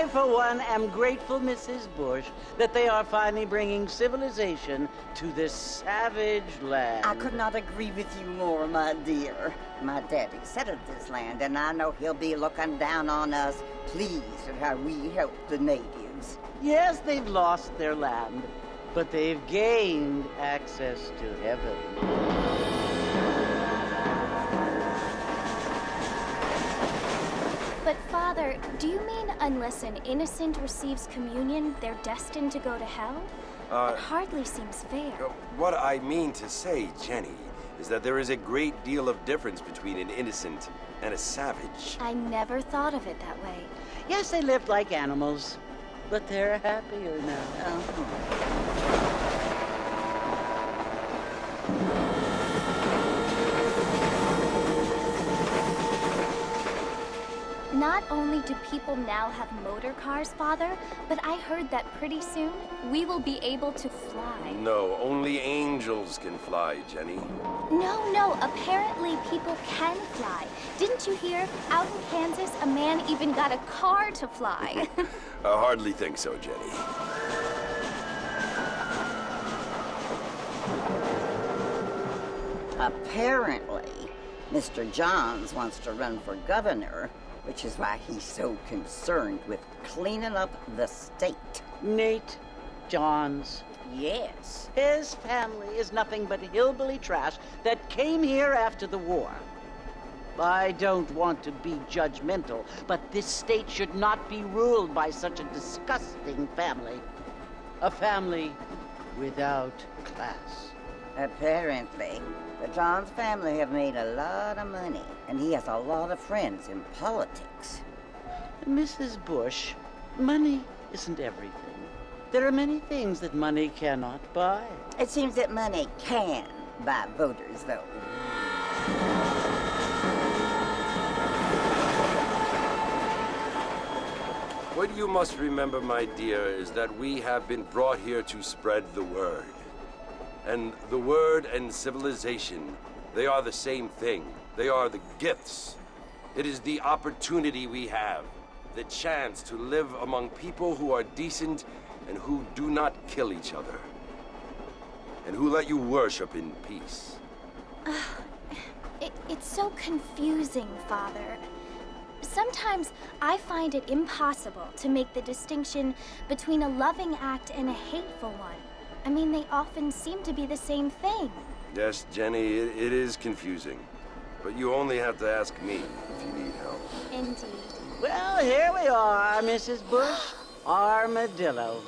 I, for one, am grateful, Mrs. Bush, that they are finally bringing civilization to this savage land. I could not agree with you more, my dear. My daddy settled this land, and I know he'll be looking down on us, pleased at how we help the natives. Yes, they've lost their land, but they've gained access to heaven. But, Father, do you mean unless an innocent receives communion, they're destined to go to hell? That hardly seems fair. What I mean to say, Jenny, is that there is a great deal of difference between an innocent and a savage. I never thought of it that way. Yes, they lived like animals, but they're happier now. Not only do people now have motor cars, Father, but I heard that pretty soon we will be able to fly. No, only angels can fly, Jenny. No, apparently people can fly. Didn't you hear? Out in Kansas, a man even got a car to fly. I hardly think so, Jenny. Apparently, Mr. Johns wants to run for governor, which is why he's so concerned with cleaning up the state. Nate Johns. Yes. His family is nothing but hillbilly trash that came here after the war. I don't want to be judgmental, but this state should not be ruled by such a disgusting family. A family without class. Apparently, the Johns family have made a lot of money, and he has a lot of friends in politics. Mrs. Bush, money isn't everything. There are many things that money cannot buy. It seems that money can buy voters, though. What you must remember, my dear, is that we have been brought here to spread the word. And the word and civilization, they are the same thing. They are the gifts. It is the opportunity we have, the chance to live among people who are decent and who do not kill each other, and who let you worship in peace. It's so confusing, Father. Sometimes I find it impossible to make the distinction between a loving act and a hateful one. I mean, they often seem to be the same thing. Yes, Jenny, it is confusing. But you only have to ask me if you need help. Indeed. Well, here we are, Mrs. Bush. Armadillo.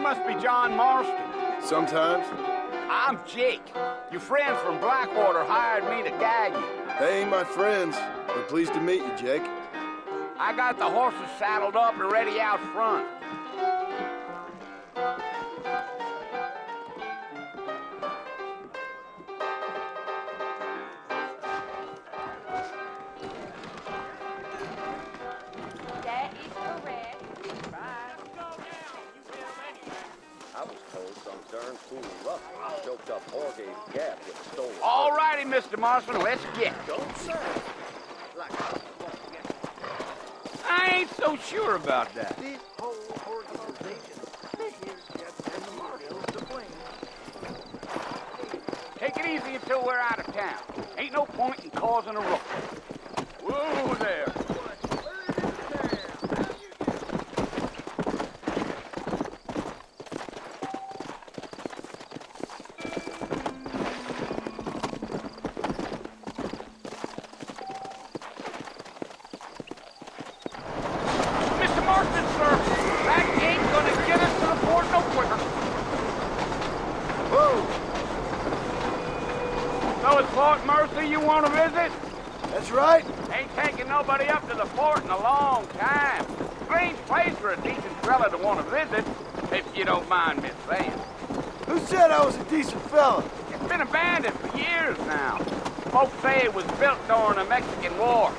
Must be John Marston. Sometimes. I'm Jake. Your friends from Blackwater hired me to guide you. They ain't my friends, but pleased to meet you, Jake. I got the horses saddled up and ready out front. That is correct. I was told some darn fool ruffian choked up Jorge's gap with a stolen. All righty, Mr. Marston, let's get it. Don't say. Like I ain't so sure about that. this whole organization. This here's just an Marshall's to blame. Take it easy until we're out of town. Ain't no point in causing a ruckus. Whoa there. Mercer you want to visit? That's right. Ain't taking nobody up to the fort in a long time. Strange place for a decent fella to want to visit, if you don't mind me saying. Who said I was a decent fella? It's been abandoned for years now. Folks say it was built during the Mexican War.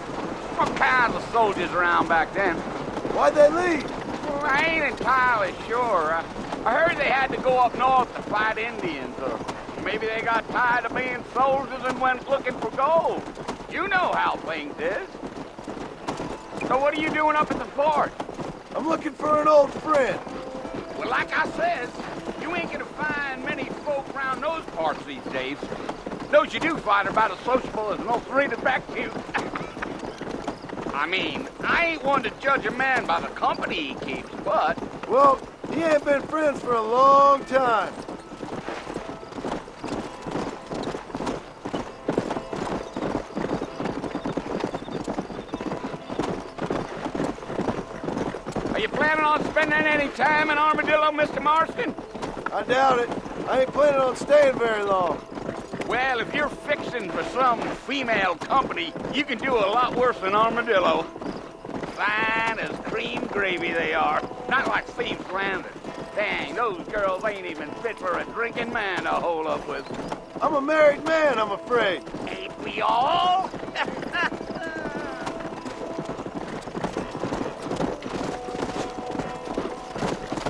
All kinds of soldiers around back then. Why'd they leave? Well, I ain't entirely sure. I heard they had to go up north to fight Indians, or maybe they got tired of being soldiers and went looking for gold. You know how things is. So what are you doing up at the fort? I'm looking for an old friend. Well, like I said, you ain't gonna find many folk around those parts these days. Those you do find are about as sociable as an old freedom back to you. I mean, I ain't one to judge a man by the company he keeps, but... Well, he ain't been friends for a long time. Are you planning on spending any time in Armadillo, Mr. Marston? I doubt it. I ain't planning on staying very long. Well, if you're fixing for some female company, you can do a lot worse than Armadillo. Fine as cream gravy they are. Not like Steve's Landing. Dang, those girls ain't even fit for a drinking man to hole up with. I'm a married man, I'm afraid. Ain't we all?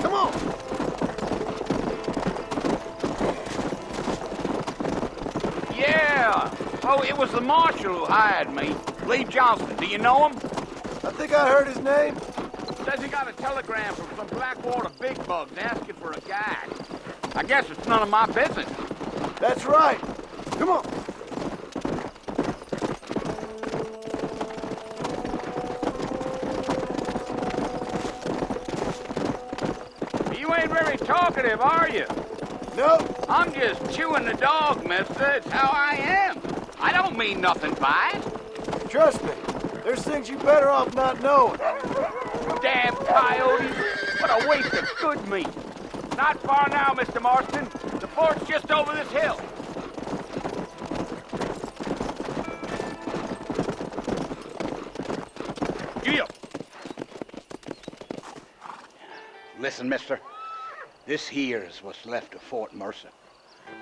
Come on. Yeah. Oh, it was the marshal who hired me. Lee Johnson. Do you know him? I think I heard his name. Says he got a telegram from some Blackwater big bugs asking for a guide. I guess it's none of my business. That's right. Come on. You ain't very talkative, are you? No, I'm just chewing the dog, mister. It's how I am. I don't mean nothing by it. trust me. There's things you better off not knowing. Damn coyotes! What a waste of good meat. Not far now, Mr. Marston. The fort's just over this hill. Gio! Listen, mister. This here is what's left of Fort Mercer.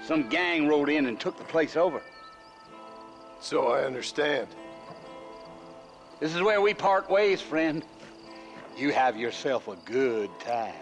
Some gang rode in and took the place over. So I understand. This is where we part ways, friend. You have yourself a good time.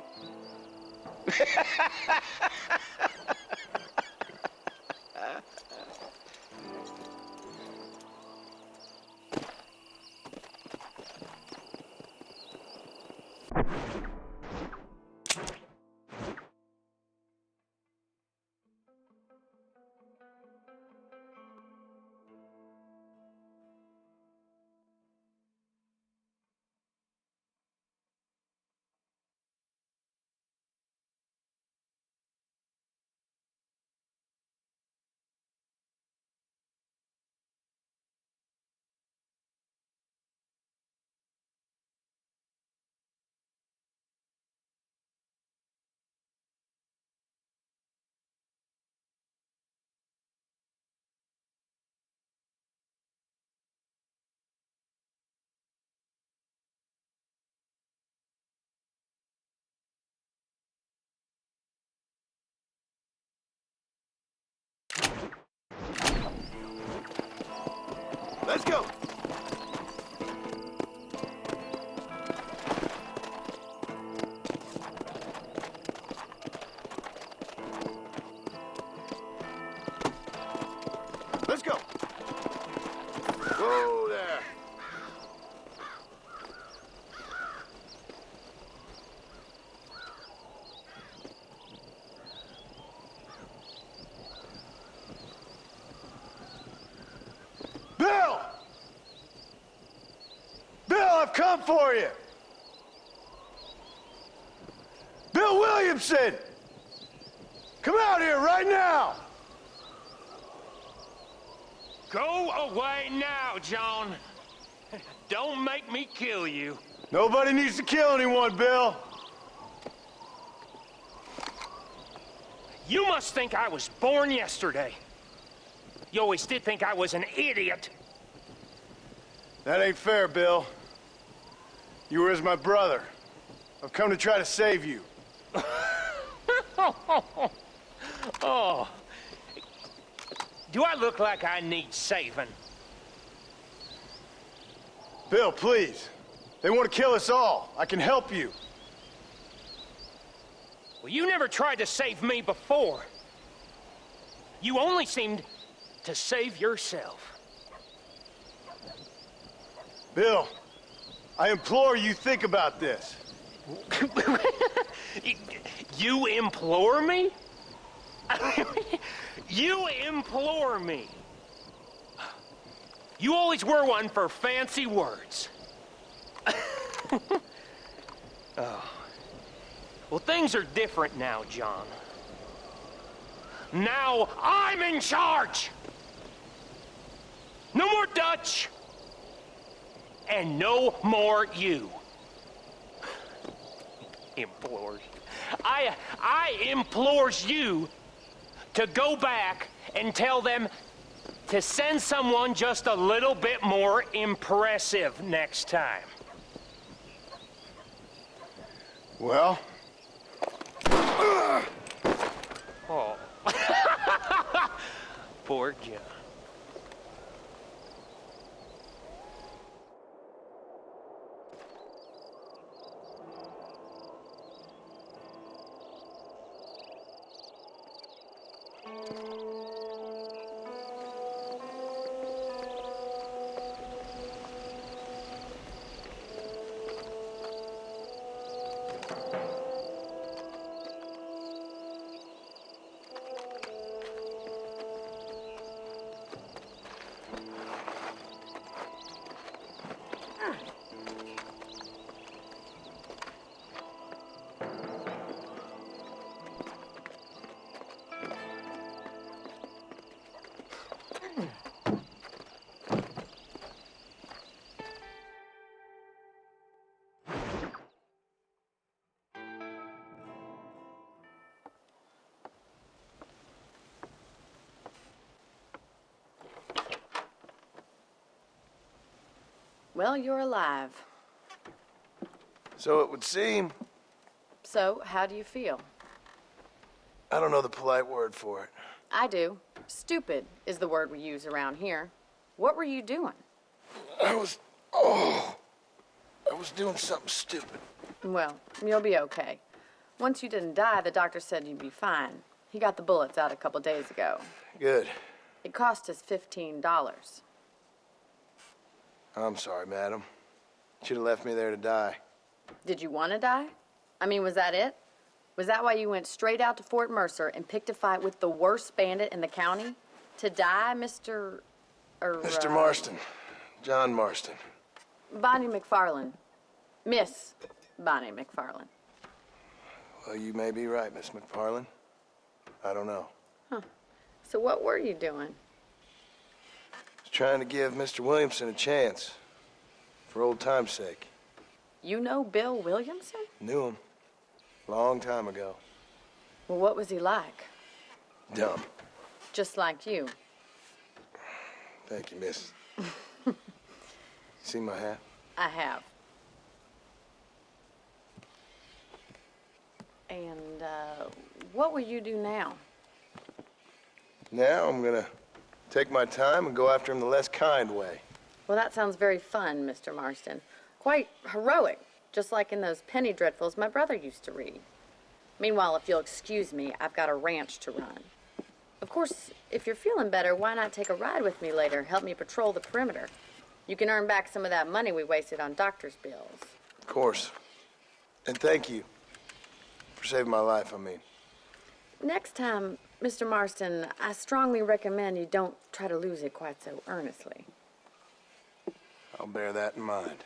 Let's go. Let's go. Whoa there. Bill! Bill, I've come for you. Bill Williamson! Come out here right now! Go away now, John. Don't make me kill you. Nobody needs to kill anyone, Bill. You must think I was born yesterday. You always did think I was an idiot. That ain't fair, Bill. You were as my brother. I've come to try to save you. Oh. Do I look like I need saving? Bill, please. They want to kill us all. I can help you. Well, you never tried to save me before. You only seemed to save yourself. Bill, I implore you think about this. You implore me? You implore me. You always were one for fancy words. Oh. Well, things are different now, John. Now I'm in charge! No more Dutch! And no more you. Implores. I implores you to go back and tell them to send someone just a little bit more impressive next time. Well? Oh. Poor John. Well, you're alive. So it would seem. So, how do you feel? I don't know the polite word for it. I do. Stupid is the word we use around here. What were you doing? I was doing something stupid. Well, you'll be okay. Once you didn't die, the doctor said you'd be fine. He got the bullets out a couple days ago. Good. It cost us $15. I'm sorry, madam. Should have left me there to die. Did you want to die? I mean, was that it? Was that why you went straight out to Fort Mercer and picked a fight with the worst bandit in the county? To die, Mr. Mr. Marston. John Marston. Bonnie McFarland. Miss Bonnie McFarland. Well, you may be right, Miss McFarland. I don't know. So what were you doing? I was trying to give Mr. Williamson a chance. For old time's sake. You know Bill Williamson? Knew him. Long time ago. Well, what was he like? Dumb. Just like you. Thank you, miss. See my hat? I have. And, what will you do now? Now I'm gonna take my time and go after him the less kind way. Well, that sounds very fun, Mr. Marston. Quite heroic, just like in those penny dreadfuls my brother used to read. Meanwhile, if you'll excuse me, I've got a ranch to run. Of course, if you're feeling better, why not take a ride with me later? Help me patrol the perimeter. You can earn back some of that money we wasted on doctor's bills. Of course. And thank you for saving my life, I mean. Next time, Mr. Marston, I strongly recommend you don't try to lose it quite so earnestly. I'll bear that in mind.